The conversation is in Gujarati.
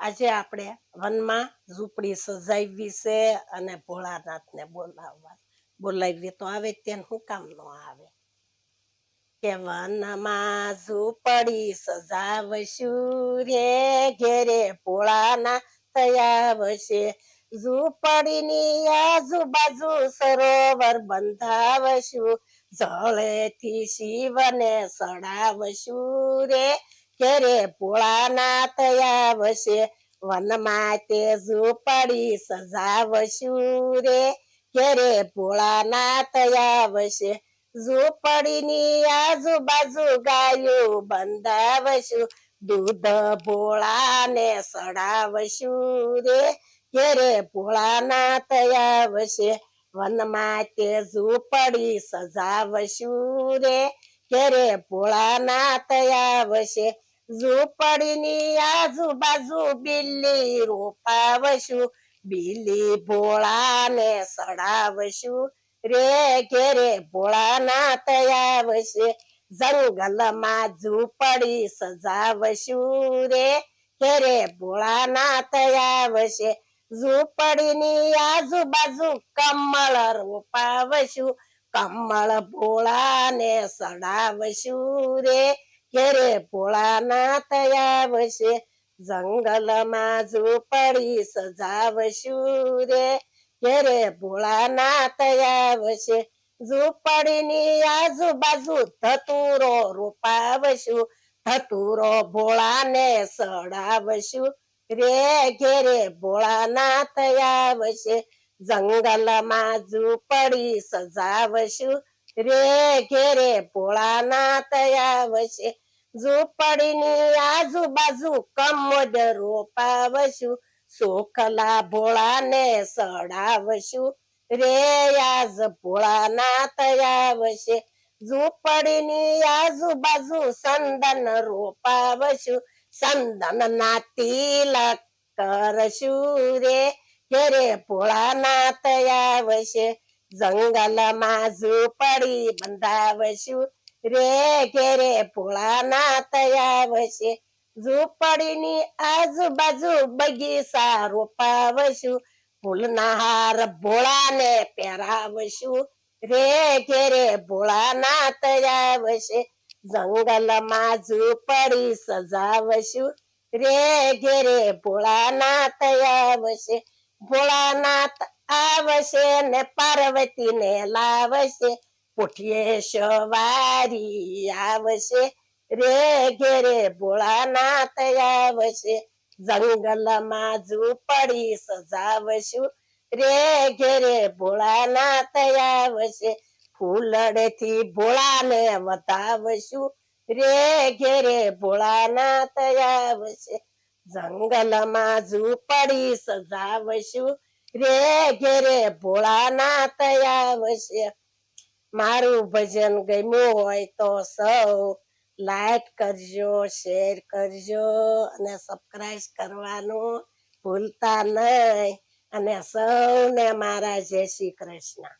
આજે આપણે વનમાં ઝૂંપડી સજાવી છે અને ભોળાનાથને બોલાવીએ તો આવે ત્યાં શું કામ ન આવે કે વનમાં ઝૂંપડી સજાવશું રે ઘેરે ભોળાના થયા વશે ઝૂંપડીની આજુબાજુ સરોવર બંધાવશું જળેથી શિવને સડાવશું રે ઘેરે ભોળાના થયા વશે વનમાં તે ઝૂંપડી સજાવશું રે ઘેરે ભોળાના થયા વશે ઝૂંપડીની આજુબાજુ ગાયો બંધાવશું દૂધ ભોળાને સડાવશું રે ઘેરે ભોળાના થયા વશે વનમાં તે ઝૂંપડી સજાવશું રે ઘેરે ભોળાના થયા વશે ઝૂંપડીની આજુબાજુ બિલ્લી રોપાવશું બિલ્લી ભોળાને સડાવશું રે ઘેરે ભોળાના થયા વશે જંગલમાં ઝૂંપડી સજાવશું રે ઘેરે ભોળાના થયા વશે ઝૂંપડીની આજુબાજુ કમળ રોપાવશું કમળ ભોળાને સડાવશું રે ઘેરે ભોળાના થયા વશે જંગલમાં ઝૂંપડી સજાવશું રે ઘેરે ભોળાના થયા વશે ઝૂંપડીની આજુબાજુ ધતુરો રોપાવશું ધતુરો ભોળાને સડાવશું રે ઘેરે ભોળાના થયા વશે જંગલમાં ઝૂંપડી સજાવશું રે ઘેરે ભોળાના થયા વશે ઝૂંપડીની આજુબાજુ કમોદ રોપાવશું સોખલા ભોળાને સડાવશું રે આજ ભોળાના થયા વશે ઝૂંપડીની આજુબાજુ સંદન રોપાવશું સંદન ના તિલક કરશું રે ઘેરે ભોળાના થયા વશે જંગલમાં ઝૂંપડી બંધાવશું રે ઘેરે ભોળાના થયા વશે ઝૂંપડીની આજુબાજુ બગીચા રોપાવશું ફૂલના હાર ભોળાને પહેરાવશું રે ઘેરે ભોળાના થયા વશે જંગલમાં ઝૂંપડી સજાવશું રે ઘેરે ભોળાના થયા વશે ભોળાનાથ આવશે ને પાર્વતીને લાવશે પોઠીએ સવારી આવશે રે ઘેરે ભોળાના થયા વશે જંગલમાં ઝૂંપડી સજાવશું રે ઘેરે ભોળાના થયા વશે ફૂલડેથી ભોળાને વધાવશું રે ઘેરે ભોળાના થયા વશે જંગલમાં ઝૂંપડી સજાવશું રે ઘેરે ભોળાના થયા વશે મારું ભજન ગમ્યું હોય તો સૌ લાઈક કરજો શેર કરજો અને સબસ્ક્રાઇબ કરવાનું ભૂલતા નહીં અને સૌને મારા જય શ્રી કૃષ્ણ.